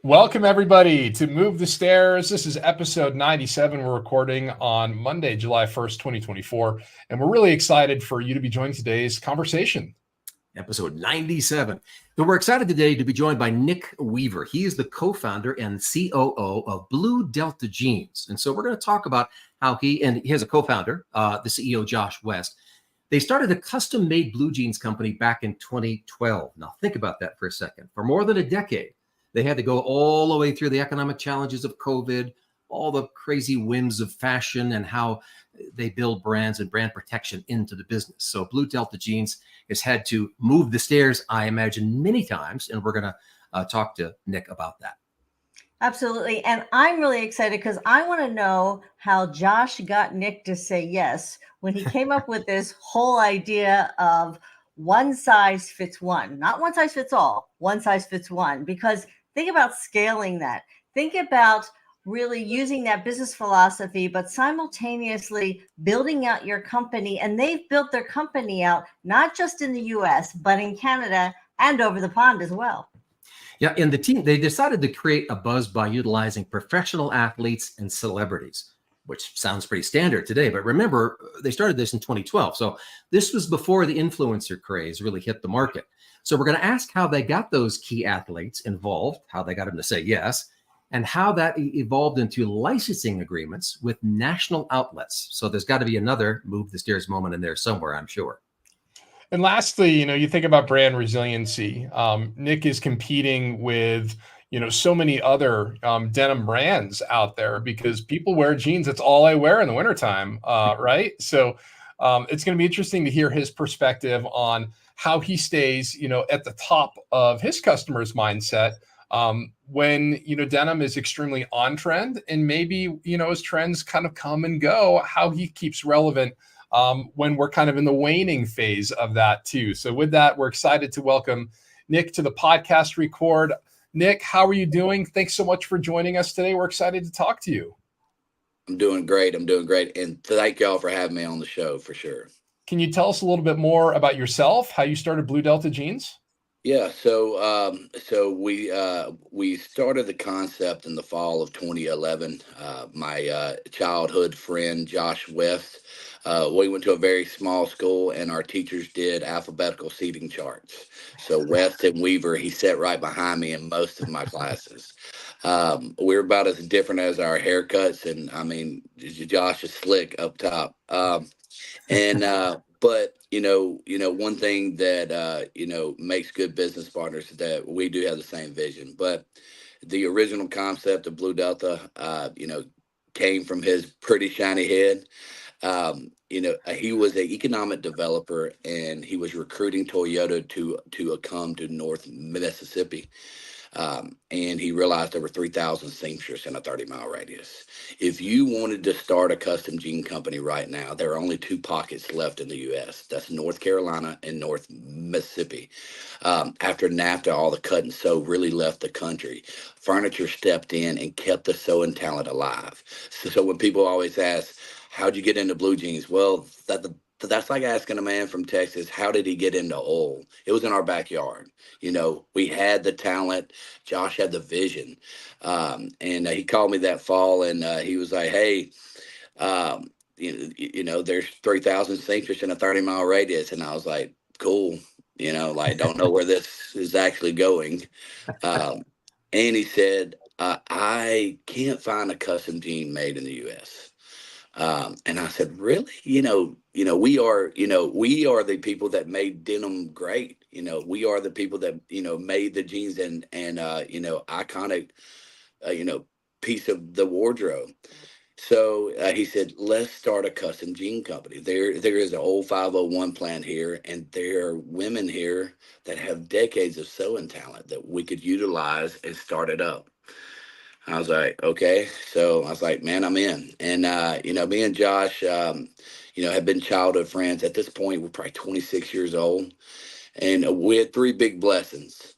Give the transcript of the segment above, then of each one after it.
Welcome, everybody, to Move the Stairs. This is episode 97. We're recording on Monday, July 1st, 2024, and we're really excited for you to be joining today's conversation. Episode 97. So we're excited today to be joined by Nick Weaver. He is the co-founder and COO of Blue Delta Jeans. And so we're going to talk about how he has a co-founder, the CEO, Josh West. They started a custom-made blue jeans company back in 2012. Now think about that for a second. For more than a decade, they had to go all the way through the economic challenges of COVID, all the crazy whims of fashion and how they build brands and brand protection into the business. So Blue Delta Jeans has had to move the stairs, I imagine, many times. And we're going to talk to Nick about that. Absolutely. And I'm really excited because I want to know how Josh got Nick to say yes when he came up with this whole idea of one size fits one, not one size fits all, one size fits one, because think about scaling that. Think about really using that business philosophy, but simultaneously building out your company. And they've built their company out, not just in the US, but in Canada and over the pond as well. Yeah, and the team, they decided to create a buzz by utilizing professional athletes and celebrities, which sounds pretty standard today. But remember, they started this in 2012. So this was before the influencer craze really hit the market. So we're going to ask how they got those key athletes involved, how they got them to say yes, and how that evolved into licensing agreements with national outlets. So there's got to be another move the stairs moment in there somewhere, I'm sure. And lastly, you think about brand resiliency. Nick is competing with, so many other denim brands out there because people wear jeans. That's all I wear in the wintertime, right? So it's going to be interesting to hear his perspective on how he stays, at the top of his customers' mindset when, denim is extremely on trend and maybe, as trends kind of come and go, how he keeps relevant when we're kind of in the waning phase of that too. So with that, we're excited to welcome Nick to the podcast record. Nick, how are you doing? Thanks so much for joining us today. We're excited to talk to you. I'm doing great. And thank y'all for having me on the show for sure. Can you tell us a little bit more about yourself, how you started Blue Delta Jeans? Yeah, so we started the concept in the fall of 2011. My childhood friend Josh West, we went to a very small school, and our teachers did alphabetical seating charts. So West and Weaver, he sat right behind me in most of my classes. We're about as different as our haircuts, and I mean, Josh is slick up top. But one thing that makes good business partners is that we do have the same vision. But the original concept of Blue Delta, came from his pretty shiny head. He was an economic developer, and he was recruiting Toyota to come to North Mississippi. And he realized there were 3,000 seamsters in a 30-mile radius. If you wanted to start a custom jean company right now, there are only two pockets left in the U.S. That's North Carolina and North Mississippi. After NAFTA, all the cut and sew really left the country. Furniture stepped in and kept the sewing talent alive. So when people always ask, how'd you get into blue jeans? Well, that's like asking a man from Texas, how did he get into oil? It was in our backyard. We had the talent. Josh had the vision. And he called me that fall, and he was like, hey, there's 3,000 seamsters in a 30-mile radius. And I was like, cool. Don't know where this is actually going. And he said, I can't find a custom jean made in the U.S. And I said, really? We are the people that made denim great. We are the people that, made the jeans and iconic, piece of the wardrobe. So he said, let's start a custom jean company. There is an old 501 plant here, and there are women here that have decades of sewing talent that we could utilize and start it up. I was like, okay. So I was like, man, I'm in. And, me and Josh, have been childhood friends. At this point, we're probably 26 years old. And we had three big blessings: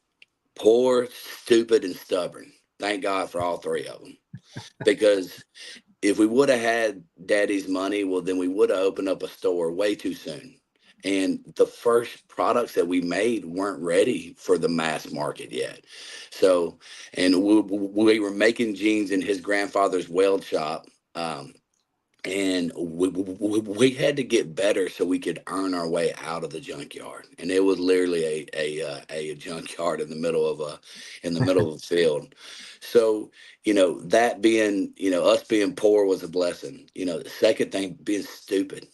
poor, stupid, and stubborn. Thank God for all three of them. Because if we would have had daddy's money, well, then we would have opened up a store way too soon. And the first products that we made weren't ready for the mass market yet. So, and we were making jeans in his grandfather's weld shop. And we had to get better so we could earn our way out of the junkyard. And it was literally a junkyard in the middle of a field. So, that being, us being poor was a blessing. The second thing, being stupid.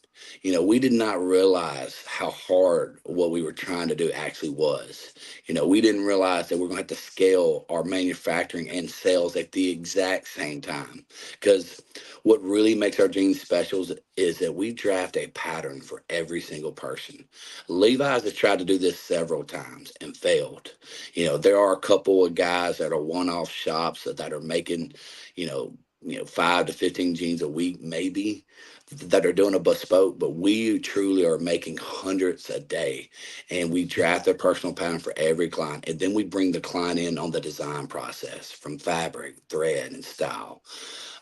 We did not realize how hard what we were trying to do actually was. We didn't realize that we're going to have to scale our manufacturing and sales at the exact same time. Because what really makes our jeans specials is that we draft a pattern for every single person. Levi's has tried to do this several times and failed. There are a couple of guys that are one-off shops that are making, 5 to 15 jeans a week, maybe, that are doing a bespoke, but we truly are making hundreds a day, and we draft a personal pattern for every client, and then we bring the client in on the design process from fabric, thread, and style.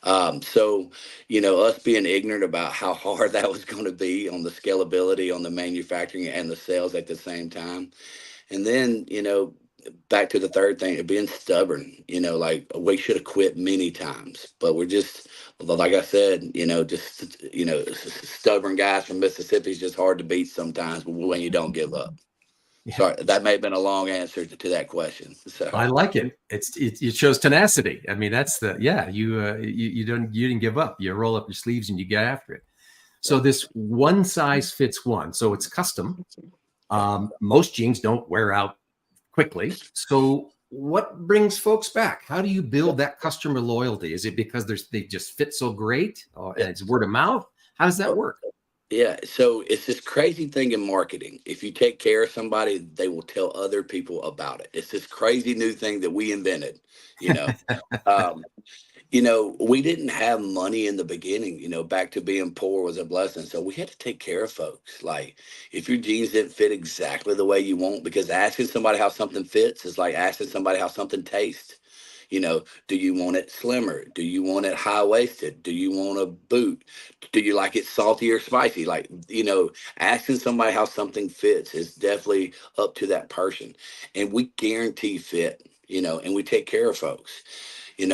So, us being ignorant about how hard that was going to be on the scalability, on the manufacturing, and the sales at the same time. And then, back to the third thing, being stubborn. Like, we should have quit many times, but we're just, like I said, stubborn guys from Mississippi is just hard to beat sometimes when you don't give up. Yeah. Sorry, that may have been a long answer to that question. So I like it. It shows tenacity. I mean, that's you didn't give up. You roll up your sleeves and you get after it. So this one size fits one. So it's custom. Most jeans don't wear out quickly. So what brings folks back? How do you build that customer loyalty? Is it because they just fit so great, and it's word of mouth? How does that work? Yeah, so it's this crazy thing in marketing. If you take care of somebody, they will tell other people about it. It's this crazy new thing that we invented, you know. um, we didn't have money in the beginning, back to being poor was a blessing. So we had to take care of folks. Like, if your jeans didn't fit exactly the way you want, because asking somebody how something fits is like asking somebody how something tastes. Do you want it slimmer? Do you want it high waisted? Do you want a boot? Do you like it salty or spicy? Like, asking somebody how something fits is definitely up to that person. And we guarantee fit, and we take care of folks. And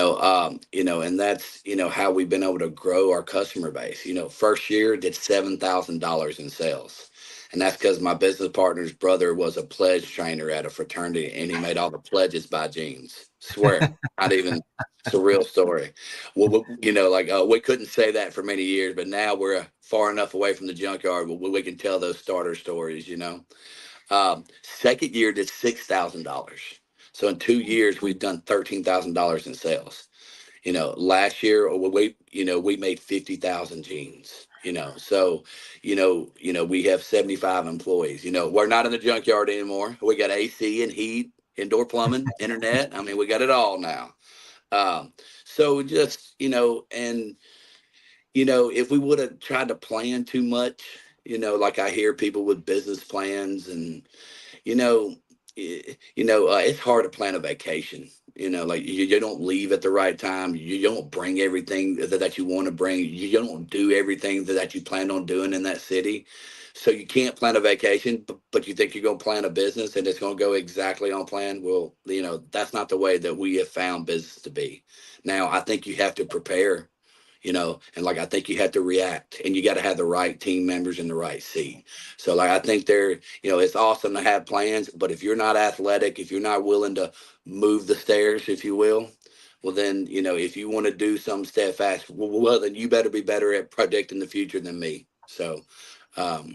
that's, how we've been able to grow our customer base. First year did $7,000 in sales. And that's because my business partner's brother was a pledge trainer at a fraternity, and he made all the pledges buy jeans. Swear, not even, it's a real story. Well, we couldn't say that for many years, but now we're far enough away from the junkyard where we can tell those starter stories, Second year did $6,000. So in 2 years, we've done $13,000 in sales. Last year we made 50,000 jeans. So we have 75 employees. We're not in the junkyard anymore. We got AC and heat, indoor plumbing, internet. I mean, we got it all now. So just if we would have tried to plan too much, like I hear people with business plans, and it's hard to plan a vacation. Like, you don't leave at the right time. You don't bring everything that you want to bring. You don't do everything that you planned on doing in that city. So you can't plan a vacation, but you think you're going to plan a business and it's going to go exactly on plan. Well, that's not the way that we have found business to be. Now, I think you have to prepare, and like, I think you have to react, and you got to have the right team members in the right seat. So, like, I think it's awesome to have plans, but if you're not athletic, if you're not willing to move the stairs, if you will, well, then, if you want to do something steadfast, well, then you better be better at predicting the future than me. So, Well,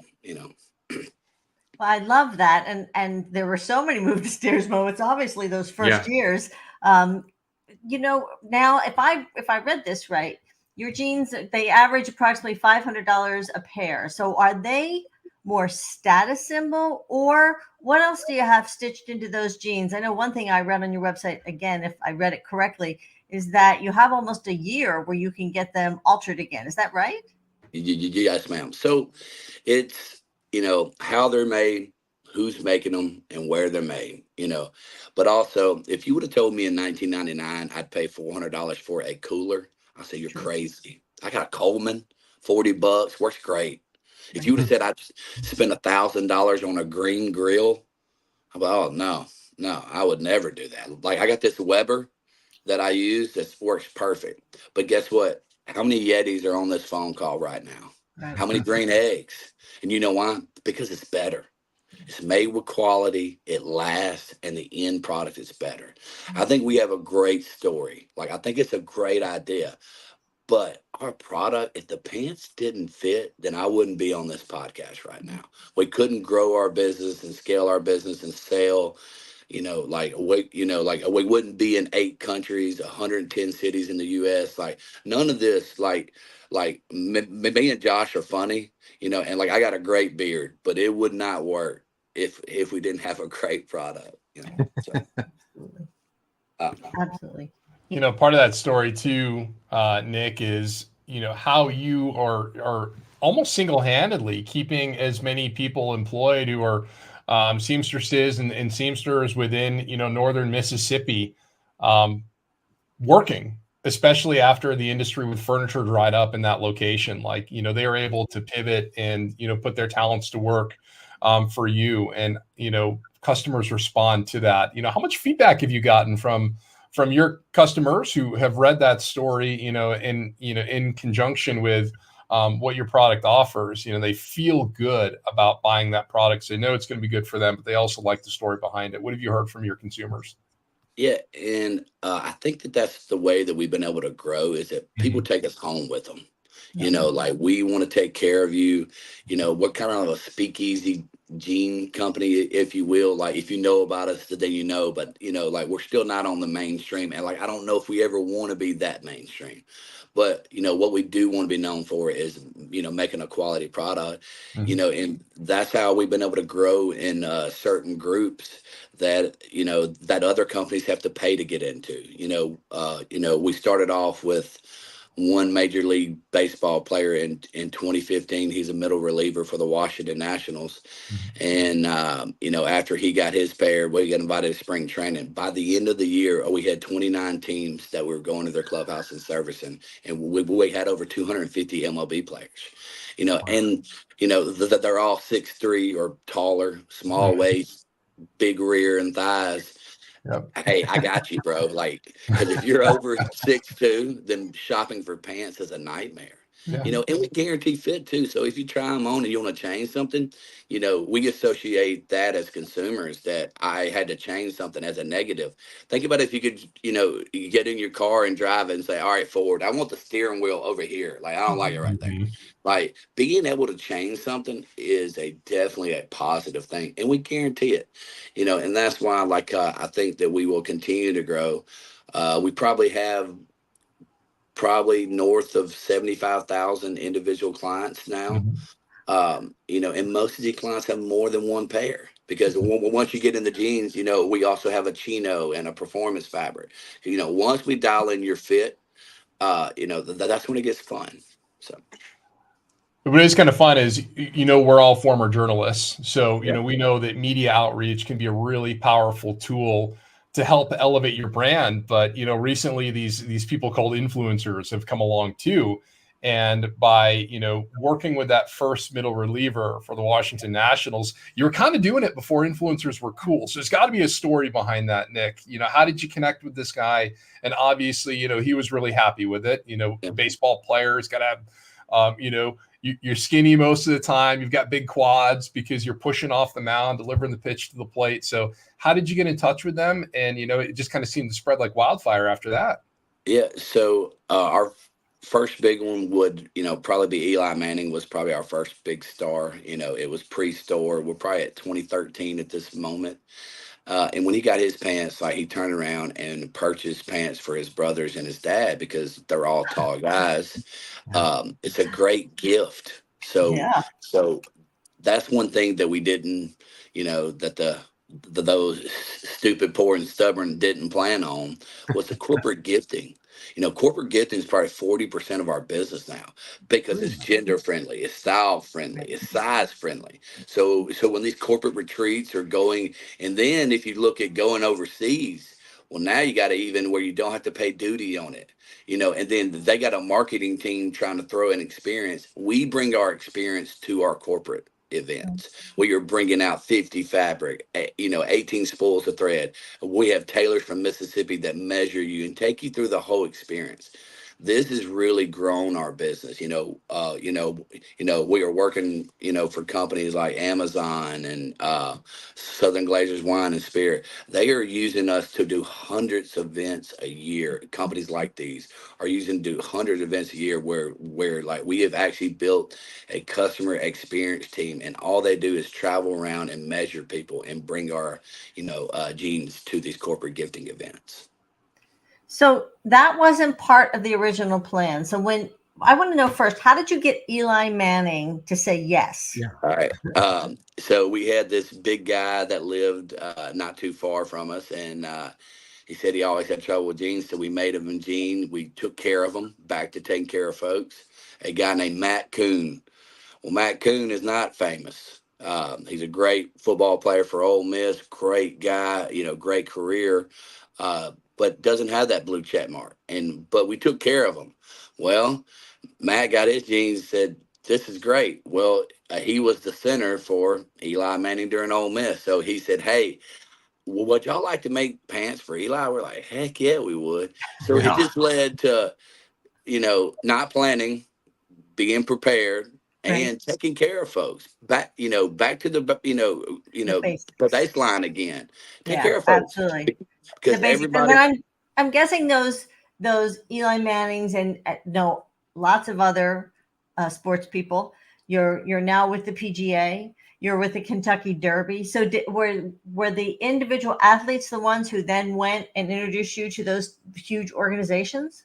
I love that, and there were so many move the stairs moments. Obviously, those first years. Now if I read this right, your jeans, they average approximately $500 a pair. So are they more status symbol, or what else do you have stitched into those jeans? I know one thing I read on your website, again, if I read it correctly, is that you have almost a year where you can get them altered again. Is that right? Yes, ma'am. So it's, how they're made, who's making them, and where they're made, But also, if you would have told me in 1999 I'd pay $400 for a cooler, I say you're True. crazy. I got a Coleman, $40, works great. If you would have said I spent $1,000 on a green grill, I'm like, oh no, I would never do that. Like I got this Weber that I use that works perfect. But guess what? How many Yetis are on this phone call right now? Right. How many green eggs? And you know why? Because it's better. It's made with quality, it lasts, and the end product is better. I think we have a great story. Like, I think it's a great idea. But our product, if the pants didn't fit, then I wouldn't be on this podcast right now. We couldn't grow our business and scale our business and sell, like we wouldn't be in 8 countries, 110 cities in the US. Like none of this, me and Josh are funny, and like I got a great beard, but it would not work if we didn't have a great product, So, Absolutely. Part of that story too, Nick, is how you are almost single-handedly keeping as many people employed who are seamstresses and seamsters within northern Mississippi, working, especially after the industry with furniture dried up in that location. Like they were able to pivot and put their talents to work for you, and customers respond to that. How much feedback have you gotten from your customers who have read that story, in conjunction with what your product offers? They feel good about buying that product. So they know it's going to be good for them, but they also like the story behind it. What have you heard from your consumers? yeah, and I think that's the way that we've been able to grow is that people take us home with them. Like we want to take care of you. What kind of a speakeasy jean company, if you will. Like if you know about us, then but like we're still not on the mainstream, and like I don't know if we ever want to be that mainstream. But what we do want to be known for is making a quality product. And that's how we've been able to grow in certain groups that that other companies have to pay to get into. We started off with one Major League Baseball player in 2015. He's a middle reliever for the Washington Nationals. And, after he got his pair, we got invited to spring training. By the end of the year, we had 29 teams that were going to their clubhouse and servicing. And we had over 250 MLB players, and, they're all 6'3" or taller, small waist, big rear and thighs. Yep. Hey, I got you, bro. Like, because if you're over 6'2", then shopping for pants is a nightmare. Yeah. And we guarantee fit too. So if you try them on and you want to change something, we associate that as consumers that I had to change something as a negative. Think about if you could, you get in your car and drive it and say, all right, Ford, I want the steering wheel over here. Like, I don't like it right there. Like being able to change something is definitely a positive thing, and we guarantee it, and that's why I think that we will continue to grow. We probably have north of 75,000 individual clients now. And most of these clients have more than one pair because once you get in the jeans, we also have a chino and a performance fabric. Once we dial in your fit, that's when it gets fun. So. What is kind of fun is, we're all former journalists. So, we know that media outreach can be a really powerful tool to help elevate your brand. But, recently these people called influencers have come along too. And by, working with that first middle reliever for the Washington Nationals, you were kind of doing it before influencers were cool. So there's got to be a story behind that, Nick. How did you connect with this guy? And obviously, he was really happy with it. Baseball players got to have, you're skinny most of the time. You've got big quads because you're pushing off the mound, delivering the pitch to the plate. So how did you get in touch with them? And, it just kind of seemed to spread like wildfire after that. Yeah. So our first big one would, probably be Eli Manning was probably our first big star. It was pre-store. We're probably at 2013 at this moment. And when he got his pants, like he turned around and purchased pants for his brothers and his dad because they're all tall guys. It's a great gift. So that's one thing that we didn't, that those stupid, poor, and stubborn didn't plan on was the corporate gifting. Corporate gifting is probably 40% of our business now because it's gender friendly, it's style friendly, it's size friendly. So when these corporate retreats are going, and then if you look at going overseas, Well, now you got to even where you don't have to pay duty on it, and then they got a marketing team trying to throw an experience. We bring our experience to our corporate events. We are bringing out 50 fabric, 18 spools of thread. We have tailors from Mississippi that measure you and take you through the whole experience. This has really grown our business. We are working, for companies like Amazon and Southern Glazers Wine and Spirit. They are using us to do hundreds of events a year. Companies like these are using to do hundreds of events a year where like we have actually built a customer experience team, and all they do is travel around and measure people and bring our, jeans to these corporate gifting events. So that wasn't part of the original plan. So I want to know first, how did you get Eli Manning to say yes? Yeah. All right. So we had this big guy that lived not too far from us, and he said he always had trouble with jeans. So we made him a jean. We took care of him, back to taking care of folks. A guy named Matt Coon. Well, Matt Coon is not famous. He's a great football player for Ole Miss. Great guy, great career. But doesn't have that blue check mark. But we took care of him. Well, Matt got his jeans and said, "This is great." Well, he was the center for Eli Manning during Ole Miss. So he said, "Hey, would y'all like to make pants for Eli?" We're like, "Heck yeah, we would." So it just led to, not planning, being prepared, and taking care of folks. Back to the, The basics. the baseline again. Take Yeah, care of folks. absolutely. Because The basics. everybody. And I'm guessing those Eli Mannings and no, lots of other sports people. You're now with the PGA. You're with the Kentucky Derby. So were the individual athletes the ones who then went and introduced you to those huge organizations?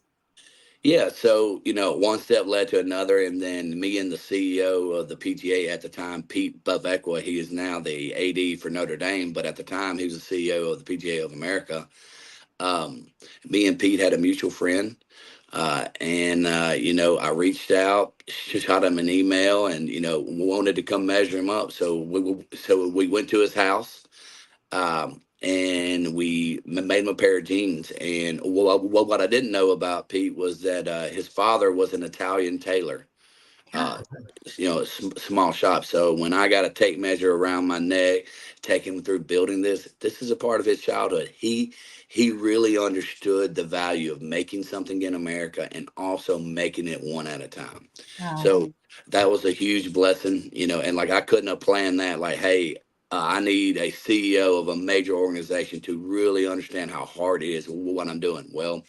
Yeah, so one step led to another, and then me and the CEO of the PGA at the time, Pete Bevekwa, he is now the AD for Notre Dame, but at the time he was the CEO of the PGA of America. Me and Pete had a mutual friend, and I reached out, shot him an email, and wanted to come measure him up. So we went to his house. And we made him a pair of jeans. And what I didn't know about Pete was that his father was an Italian tailor, small shop. So when I got a tape measure around my neck, taking him through building this is a part of his childhood. He really understood the value of making something in America and also making it one at a time. Wow. So that was a huge blessing, and like I couldn't have planned that. Like, hey, I need a CEO of a major organization to really understand how hard it is what I'm doing. Well,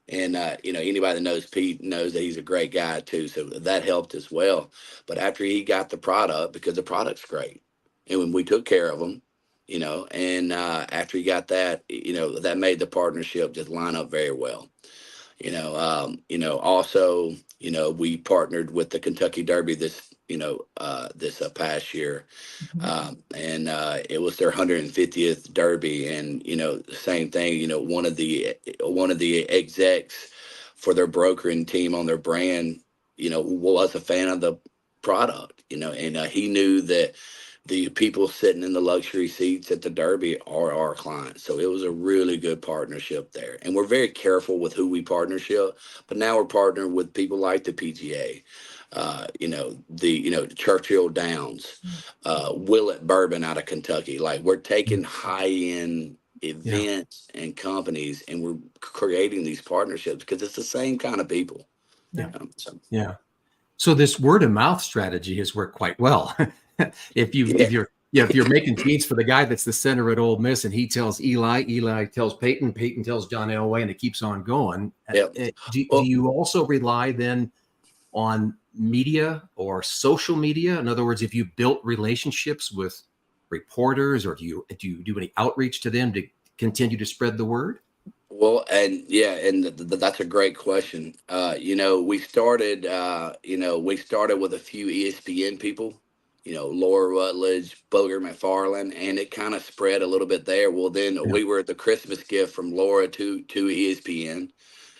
and anybody that knows Pete knows that he's a great guy too, so that helped as well. But after he got the product, because the product's great, and when we took care of him, and after he got that, that made the partnership just line up very well. Also, we partnered with the Kentucky Derby this past year. And it was their 150th Derby, and same thing. One of the execs for their brokering team on their brand, was a fan of the product. And he knew that the people sitting in the luxury seats at the Derby are our clients. So it was a really good partnership there. And we're very careful with who we partnership, but now we're partnering with people like the PGA, the Churchill Downs, Willett Bourbon out of Kentucky. Like, we're taking high-end events and companies, and we're creating these partnerships because it's the same kind of people. So this word of mouth strategy has worked quite well. If you're making jeans for the guy that's the center at Ole Miss, and he tells Eli tells Peyton tells John Elway, and it keeps on going. Do you also rely then on media or social media? In other words, if you built relationships with reporters, or do you do any outreach to them to continue to spread the word? Well, and that's a great question. We started with a few ESPN people, Laura Rutledge, Booger McFarland, and it kind of spread a little bit there. Well, then we were the Christmas gift from Laura to ESPN.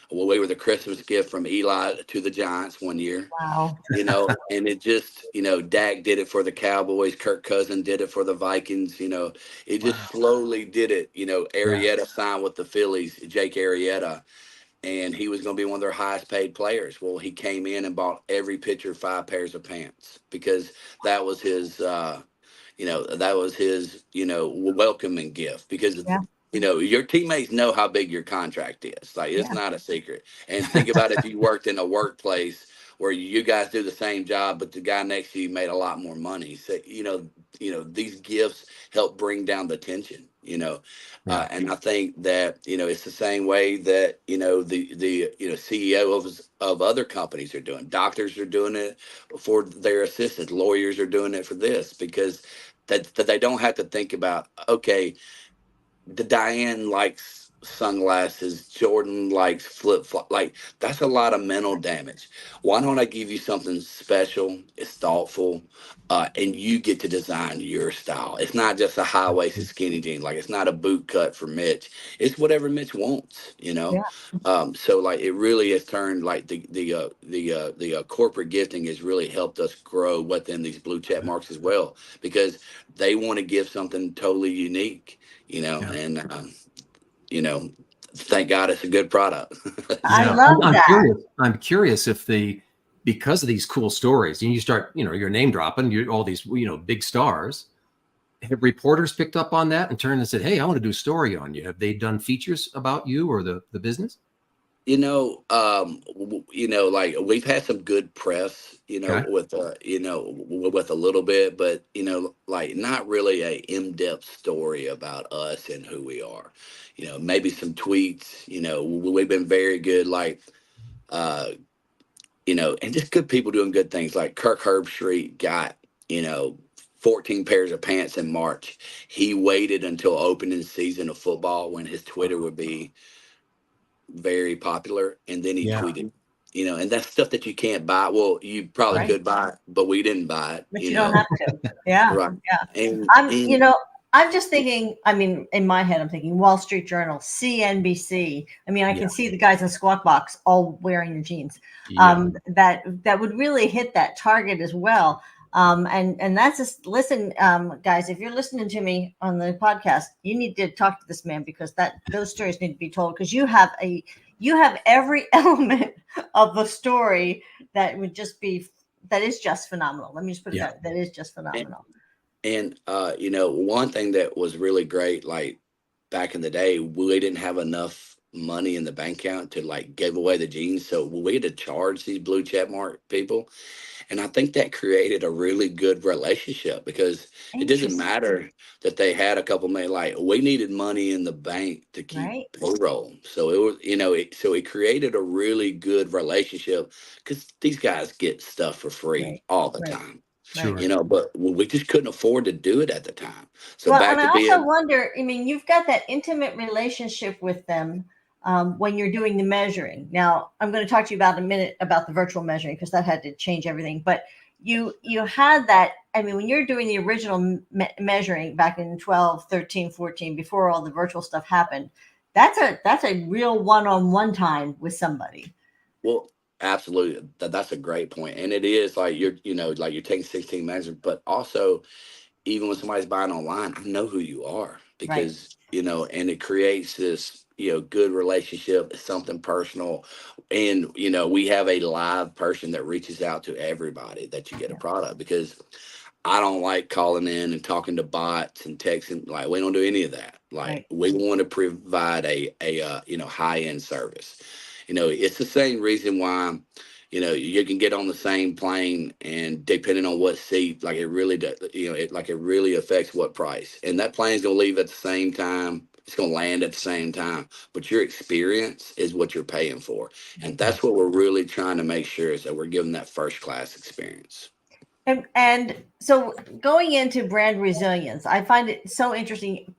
Well, we were the Christmas gift from Eli to the Giants one year. Wow. And it just, Dak did it for the Cowboys. Kirk Cousins did it for the Vikings. It just Wow. slowly did it. Yeah. Arrieta signed with the Phillies, Jake Arrieta, and he was going to be one of their highest paid players. Well, he came in and bought every pitcher 5 pairs of pants because that was his, welcoming gift because, Yeah. your teammates know how big your contract is. Like, it's Yeah. not a secret. And think about if you worked in a workplace where you guys do the same job, but the guy next to you made a lot more money. So, these gifts help bring down the tension, Yeah. and I think that, it's the same way that, the CEO of other companies are doing. Doctors are doing it for their assistants. Lawyers are doing it for this because that they don't have to think about, okay, the Diane likes sunglasses, Jordan likes flip flop. Like, that's a lot of mental damage. Why don't I give you something special? It's thoughtful, and you get to design your style. It's not just a high waisted skinny jean. Like, it's not a boot cut for Mitch. It's whatever Mitch wants. Yeah. So like it really has turned like the corporate gifting has really helped us grow within these blue check marks as well because they want to give something totally unique. Yeah. And thank God it's a good product. I Yeah. love I'm that. curious. I'm curious if because of these cool stories, and you start, you're name dropping, all these, big stars. Have reporters picked up on that and turned and said, "Hey, I want to do a story on you"? Have they done features about you or the business? Like we've had some good press, Okay. with a little bit, but like not really a in-depth story about us and who we are. Maybe some tweets. We've been very good, like, uh, and just good people doing good things. Like Kirk Herbstreit got, 14 pairs of pants in March. He waited until opening season of football when his Twitter would be very popular, and then he Yeah. tweeted, and that's stuff that you can't buy. Well, you probably Right. could buy it, but we didn't buy it. But you don't have to. Yeah. Right. Yeah. And, I'm just thinking, I mean, in my head, I'm thinking Wall Street Journal, CNBC. I mean, I Yeah. can see the guys in Squawk Box all wearing the jeans. Yeah. That would really hit that target as well. And that's just listen, guys, if you're listening to me on the podcast, you need to talk to this man because those stories need to be told because you have every element of the story that is just phenomenal. Let me just put it that is just phenomenal. And one thing that was really great, like back in the day, we didn't have enough money in the bank account to like give away the jeans, so we had to charge these blue check mark people. And I think that created a really good relationship because it doesn't matter that they had a couple million. Like we needed money in the bank to keep Right. payroll, so it was so it created a really good relationship because these guys get stuff for free all the time. Sure. But we just couldn't afford to do it at the time. So Well, back and I to also being, wonder, I mean, you've got that intimate relationship with them when you're doing the measuring. Now, I'm going to talk to you about in a minute about the virtual measuring because that had to change everything. But you had that, I mean, when you're doing the original measuring back in 12, 13, 14, before all the virtual stuff happened, that's a real one-on-one time with somebody. well, absolutely, that's a great point, and it is like like you're taking 16 measures, but also even when somebody's buying online, I know who you are because, and it creates this, good relationship. It's something personal. And, we have a live person that reaches out to everybody that you get a product because I don't like calling in and talking to bots and texting. Like, we don't do any of that. Like, we want to provide a high end service. It's the same reason why, you can get on the same plane and depending on what seat, like it really does, it really affects what price. And that plane's going to leave at the same time. It's going to land at the same time, but your experience is what you're paying for. And that's what we're really trying to make sure is that we're giving that first class experience. And so going into brand resilience, I find it so interesting.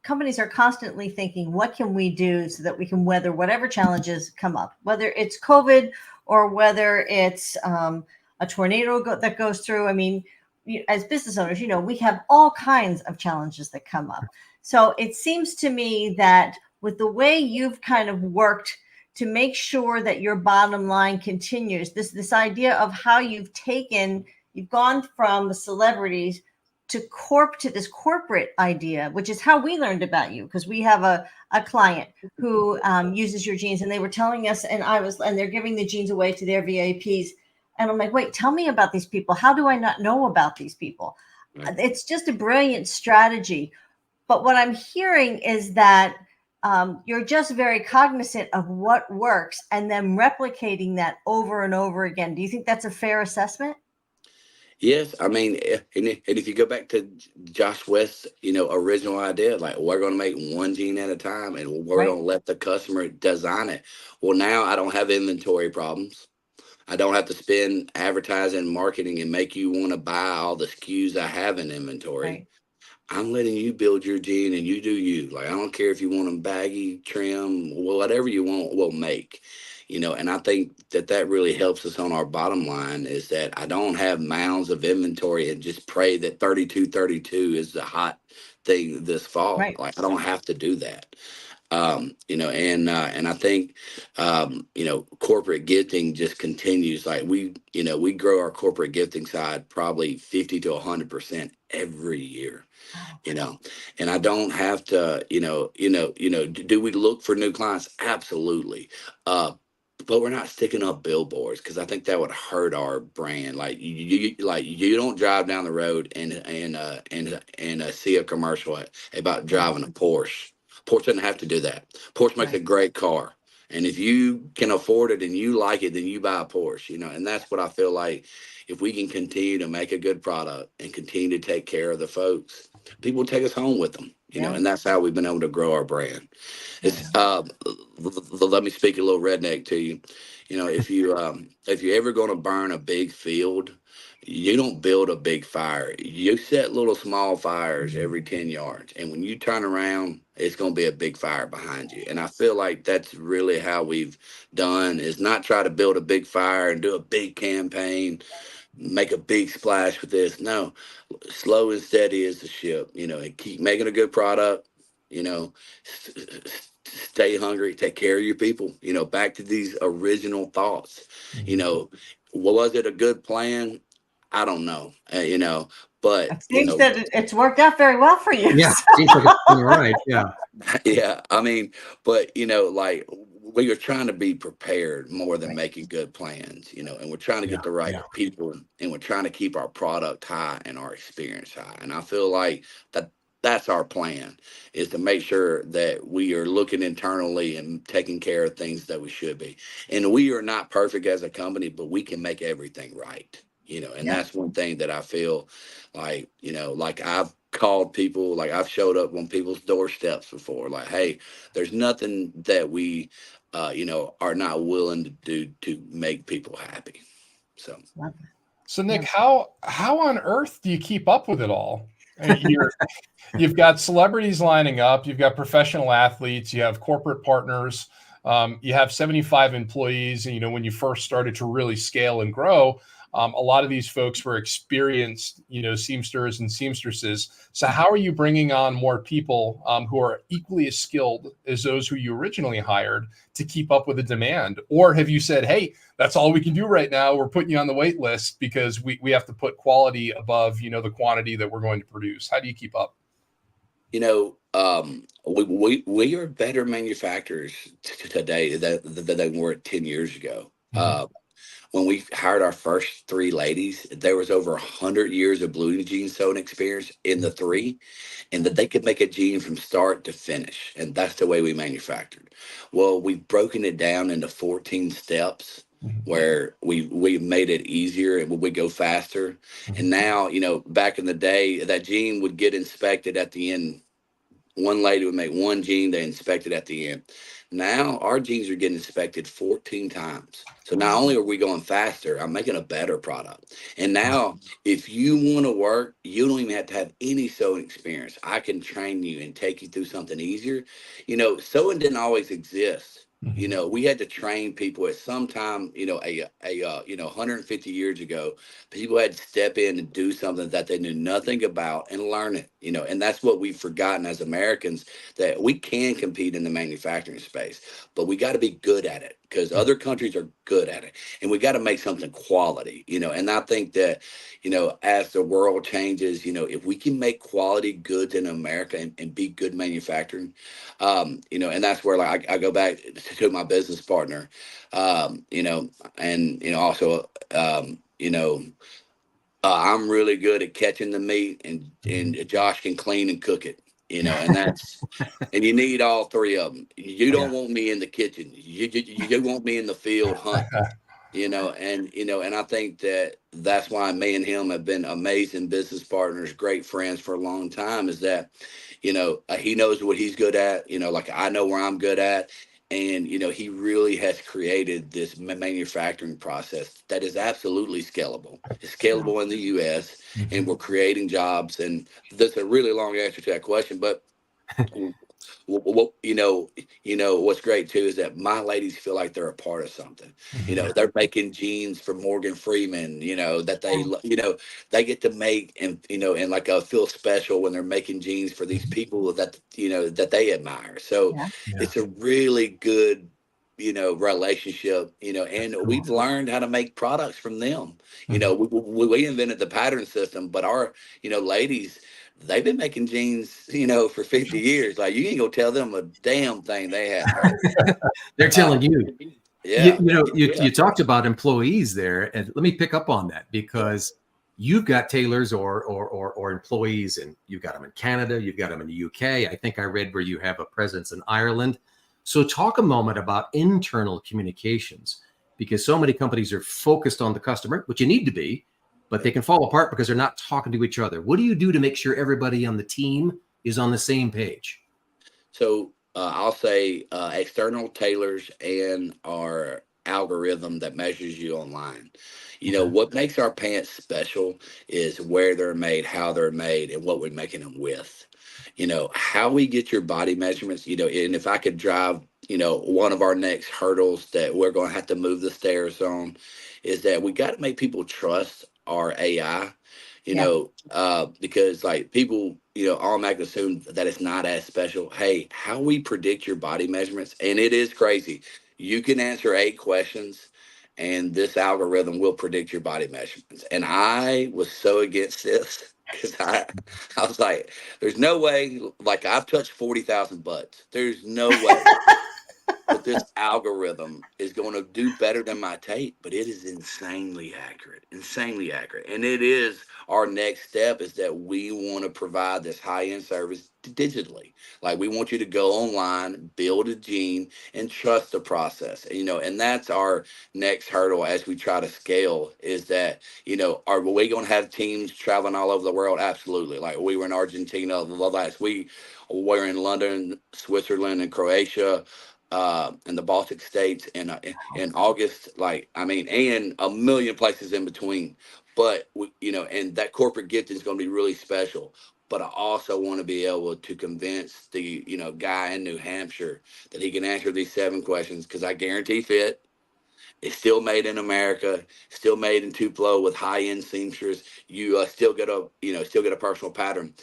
Companies are constantly thinking, what can we do so that we can weather whatever challenges come up, whether it's COVID or whether it's a tornado that goes through. I mean, as business owners, we have all kinds of challenges that come up. So it seems to me that with the way you've kind of worked to make sure that your bottom line continues? This idea of how you've gone from the celebrities to this corporate idea, which is how we learned about you, because we have a client who uses your jeans, and they were telling us, and they're giving the jeans away to their VIPs. And I'm like, wait, tell me about these people. How do I not know about these people? Right. It's just a brilliant strategy. But what I'm hearing is that you're just very cognizant of what works and then replicating that over and over again. Do you think that's a fair assessment? Yes, I mean, and if you go back to Josh West's, original idea, like we're going to make one jean at a time, and we're going to let the customer design it. Well, now I don't have inventory problems. I don't have to spend advertising, marketing, and make you want to buy all the SKUs I have in inventory. Right. I'm letting you build your jean, and you do you. Like, I don't care if you want them baggy, trim, whatever you want, we'll make. And I think that really helps us on our bottom line, is that I don't have mounds of inventory and just pray that 3232 is the hot thing this fall. Right. Like, I don't have to do that. And I think, corporate gifting just continues. Like, we grow our corporate gifting side probably 50 to 100% every year. And I don't have to, do we look for new clients? Absolutely. But we're not sticking up billboards, because I think that would hurt our brand. Like, you don't drive down the road and see a commercial about driving a Porsche. Porsche doesn't have to do that. Porsche makes a great car. And if you can afford it and you like it, then you buy a Porsche, and that's what I feel like. If we can continue to make a good product and continue to take care of the folks, people take us home with them, and that's how we've been able to grow our brand. It's let me speak a little redneck to you. If you're ever going to burn a big field, you don't build a big fire. You set little small fires every 10 yards. And when you turn around, it's going to be a big fire behind you. And I feel like that's really how we've done, is not try to build a big fire and do a big campaign, make a big splash with this. No, slow and steady is the ship, and keep making a good product, stay hungry, take care of your people, back to these original thoughts. Was it a good plan? I don't know, but it seems that it's worked out very well for you. Yeah, seems like it's been right. Yeah. Yeah, I mean, but like, we are trying to be prepared more than making good plans, and we're trying to get the right people, and we're trying to keep our product high and our experience high. And I feel like that's our plan, is to make sure that we are looking internally and taking care of things that we should be. And we are not perfect as a company, but we can make everything right, and that's one thing that I feel like, like I've called people, like I've showed up on people's doorsteps before, like, hey, there's nothing that we, are not willing to do to make people happy. So Nick, how on earth do you keep up with it all? You've got celebrities lining up, you've got professional athletes, you have corporate partners, you have 75 employees. And, when you first started to really scale and grow, a lot of these folks were experienced, seamsters and seamstresses. So how are you bringing on more people who are equally as skilled as those who you originally hired to keep up with the demand? Or have you said, hey, that's all we can do right now, we're putting you on the wait list because we have to put quality above, the quantity that we're going to produce? How do you keep up? We are better manufacturers today than they were 10 years ago. When we hired our first three ladies, there was over 100 years of blue jean sewing experience in the three, and that they could make a jean from start to finish. And that's the way we manufactured. Well, we've broken it down into 14 steps where we made it easier and we go faster. And now, back in the day, that jean would get inspected at the end. One lady would make one jean, they inspect it at the end. Now our jeans are getting inspected 14 times. So not only are we going faster, I'm making a better product. And now if you want to work, you don't even have to have any sewing experience. I can train you and take you through something easier. Sewing didn't always exist You know, we had to train people at some time, you know, 150 years ago, people had to step in and do something that they knew nothing about and learn it, you know, and that's what we've forgotten as Americans, that we can compete in the manufacturing space, but we got to be good at it because other countries are good at it, and we got to make something quality, you know, and I think that, you know, as the world changes, you know, if we can make quality goods in America and be good manufacturing, you know, and that's where like I go back to my business partner, you know, and you know also, you know, I'm really good at catching the meat, and Josh can clean and cook it, you know, and that's and you need all three of them. You don't want me in the kitchen. You want me in the field hunting. You know, and I think that that's why me and him have been amazing business partners, great friends for a long time. Is that, you know, he knows what he's good at. You know, like I know where I'm good at, and you know, he really has created this manufacturing process that is absolutely scalable. It's scalable in the U.S., and we're creating jobs. And that's a really long answer to that question, but what you know what's great too is that my ladies feel like they're a part of something. You know, they're making jeans for Morgan Freeman, you know, that they you know, they get to make, and you know, and like feel special when they're making jeans for these people that, you know, that they admire. So it's a really good, you know, relationship, you know, and we've learned how to make products from them. You know, we invented the pattern system, but our, you know, ladies, they've been making jeans, you know, for 50 years. Like you ain't gonna tell them a damn thing they have. They're telling you. Yeah. You talked about employees there, and let me pick up on that because you've got tailors or employees, and you've got them in Canada, you've got them in the UK. I think I read where you have a presence in Ireland. So talk a moment about internal communications, because so many companies are focused on the customer, which you need to be, but they can fall apart because they're not talking to each other. What do you do to make sure everybody on the team is on the same page? So I'll say external tailors and our algorithm that measures you online. You know, what makes our pants special is where they're made, how they're made, and what we're making them with. You know, how we get your body measurements, you know, and if I could drive, you know, one of our next hurdles that we're going to have to move the stairs on is that we got to make people trust our AI, you know, because like people, you know, automatically assume that it's not as special. Hey, how we predict your body measurements, and it is crazy. You can answer 8 questions, and this algorithm will predict your body measurements. And I was so against this because I was like, there's no way. Like I've touched 40,000 butts. There's no way that this algorithm is going to do better than my tape, but it is insanely accurate. And it is our next step is that we want to provide this high end service digitally. Like we want you to go online, build a gene, and trust the process. You know, and that's our next hurdle as we try to scale is that, you know, are we going to have teams traveling all over the world? Absolutely. Like we were in Argentina last week, we're in London, Switzerland, and Croatia, in the Baltic states in August, like I mean, and a million places in between. But you know, and that corporate gifting is going to be really special. But I also want to be able to convince the, you know, guy in New Hampshire that he can answer these 7 questions because I guarantee fit. It's still made in America, still made in Tupelo with high-end seamstress. You still get a, you know, still get a personal pattern.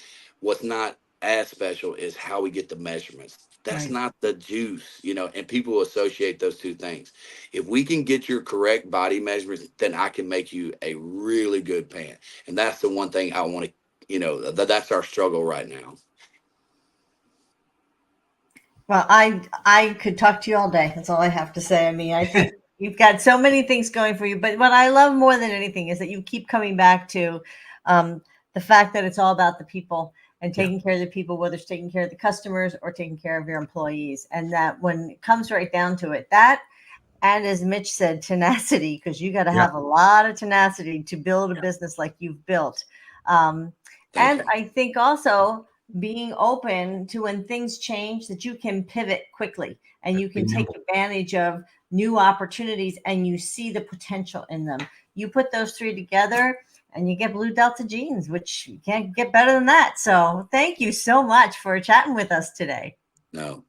What's not as special is how we get the measurements. That's not the juice, you know, and people associate those two things. If we can get your correct body measurements, then I can make you a really good pant. And that's the one thing I want to, you know, that's our struggle right now. Well, I could talk to you all day. That's all I have to say. I mean, I think you've got so many things going for you. But what I love more than anything is that you keep coming back to the fact that it's all about the people and taking care of the people, whether it's taking care of the customers or taking care of your employees. And that when it comes right down to it, that, and as Mitch said, tenacity, because you got to have a lot of tenacity to build a business like you've built. And I think also being open to when things change, that you can pivot quickly and you can take advantage of new opportunities and you see the potential in them. You put those 3 together and you get Blue Delta Jeans, which you can't get better than that. So thank you so much for chatting with us today. No,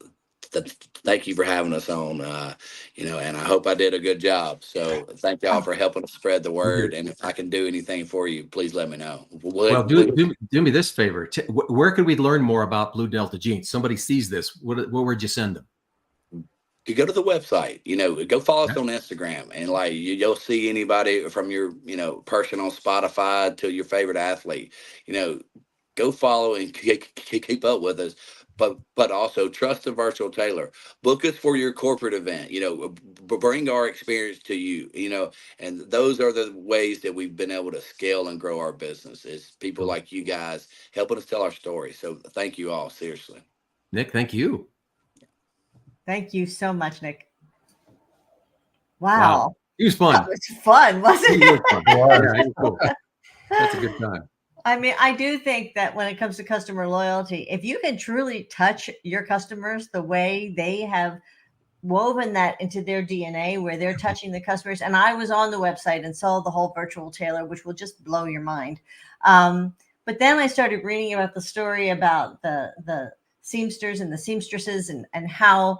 thank you for having us on. And I hope I did a good job. So thank y'all for helping us spread the word. And if I can do anything for you, please let me know. Well, do me this favor. Where could we learn more about Blue Delta Jeans? Somebody sees this. Where would you send them? You go to the website, go follow us on Instagram, and like you'll see anybody from your, person on Spotify to your favorite athlete, go follow and keep up with us. But also trust the virtual tailor. Book us for your corporate event. Bring our experience to you. And those are the ways that we've been able to scale and grow our business. Is people like you guys helping us tell our story. So thank you all, seriously. Nick, thank you. Thank you so much, Nick. Wow. It was fun. That was fun, wasn't it? Fun. Yeah, cool. That's a good time. I mean, I do think that when it comes to customer loyalty, if you can truly touch your customers the way they have woven that into their DNA, where they're touching the customers. And I was on the website and saw the whole virtual tailor, which will just blow your mind. But then I started reading about the story about the seamsters and the seamstresses and how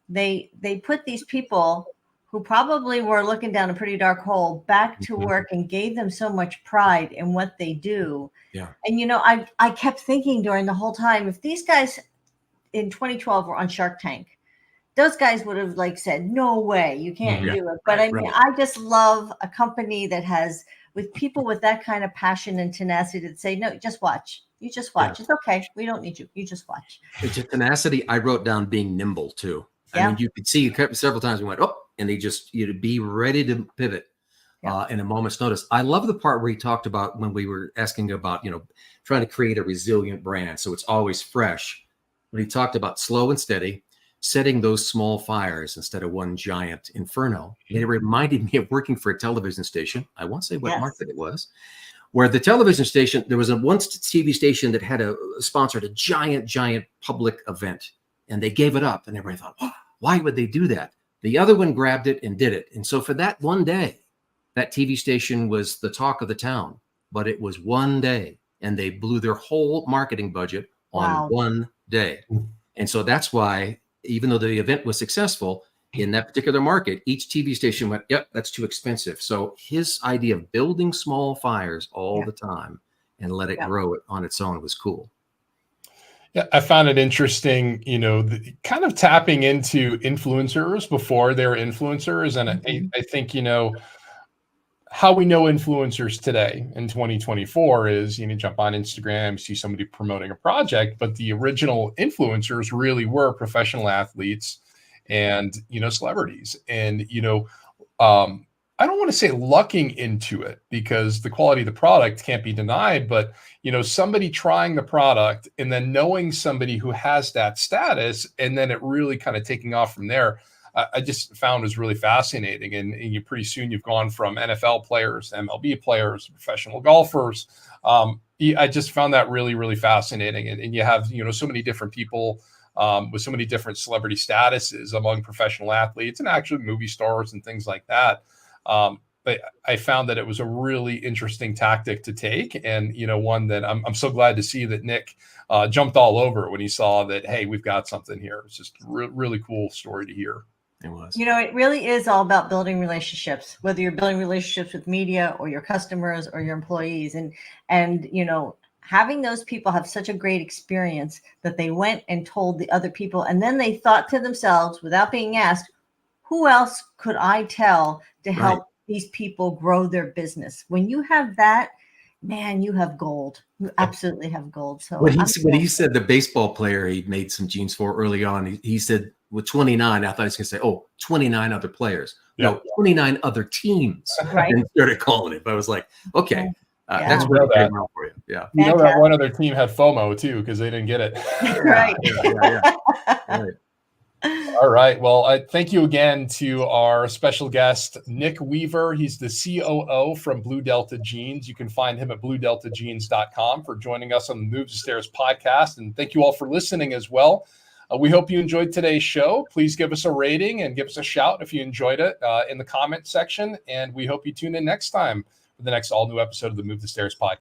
they put these people who probably were looking down a pretty dark hole back to work and gave them so much pride in what they do. Yeah. And, I kept thinking during the whole time, if these guys in 2012 were on Shark Tank, those guys would have said, no way, you can't do it. But I just love a company that has, with people with that kind of passion and tenacity, to say, no, just watch. You just watch. Yeah. It's okay. We don't need you. You just watch. It's tenacity. I wrote down being nimble too. Yeah. I mean, you could see several times we went, oh, and they just, be ready to pivot in a moment's notice. I love the part where he talked about when we were asking about, trying to create a resilient brand. So it's always fresh. When he talked about slow and steady, setting those small fires instead of one giant inferno. And it reminded me of working for a television station. I won't say what market it was, where the television station, there was once TV station that had sponsored a giant public event, and they gave it up. And everybody thought, oh, why would they do that? The other one grabbed it and did it. And so for that one day, that TV station was the talk of the town, but it was one day, and they blew their whole marketing budget on one day. And so that's why, even though the event was successful in that particular market, each TV station went, yep, that's too expensive. So his idea of building small fires all the time and let it grow it on its own was cool. Yeah, I found it interesting, kind of tapping into influencers before they were influencers. And I think, how we know influencers today in 2024 is, jump on Instagram, see somebody promoting a project, but the original influencers really were professional athletes and, celebrities. And, I don't want to say lucking into it, because the quality of the product can't be denied, but, somebody trying the product and then knowing somebody who has that status, and then it really kind of taking off from there. I just found was really fascinating. And you pretty soon you've gone from NFL players, MLB players, professional golfers. I just found that really, really fascinating. And you have, so many different people with so many different celebrity statuses among professional athletes and actually movie stars and things like that. But I found that it was a really interesting tactic to take, and, one that I'm so glad to see that Nick jumped all over when he saw that, hey, we've got something here. It's just really cool story to hear. It was. It really is all about building relationships, whether you're building relationships with media or your customers or your employees. And having those people have such a great experience that they went and told the other people. And then they thought to themselves, without being asked, who else could I tell to help these people grow their business? When you have that, man, you have gold. You absolutely have gold. So when he said the baseball player he made some jeans for early on, he said with 29, I thought he was going to say, 29 other players. Yeah. No, 29 other teams. Right. And started calling it. But I was like, okay, that's really that for you. Yeah. That one other team had FOMO too, because they didn't get it. Right. Right. All right. Well, thank you again to our special guest, Nick Weaver. He's the COO from Blue Delta Jeans. You can find him at bluedeltajeans.com, for joining us on the Move the Stairs podcast. And thank you all for listening as well. We hope you enjoyed today's show. Please give us a rating and give us a shout if you enjoyed it in the comment section. And we hope you tune in next time for the next all new episode of the Move the Stairs podcast.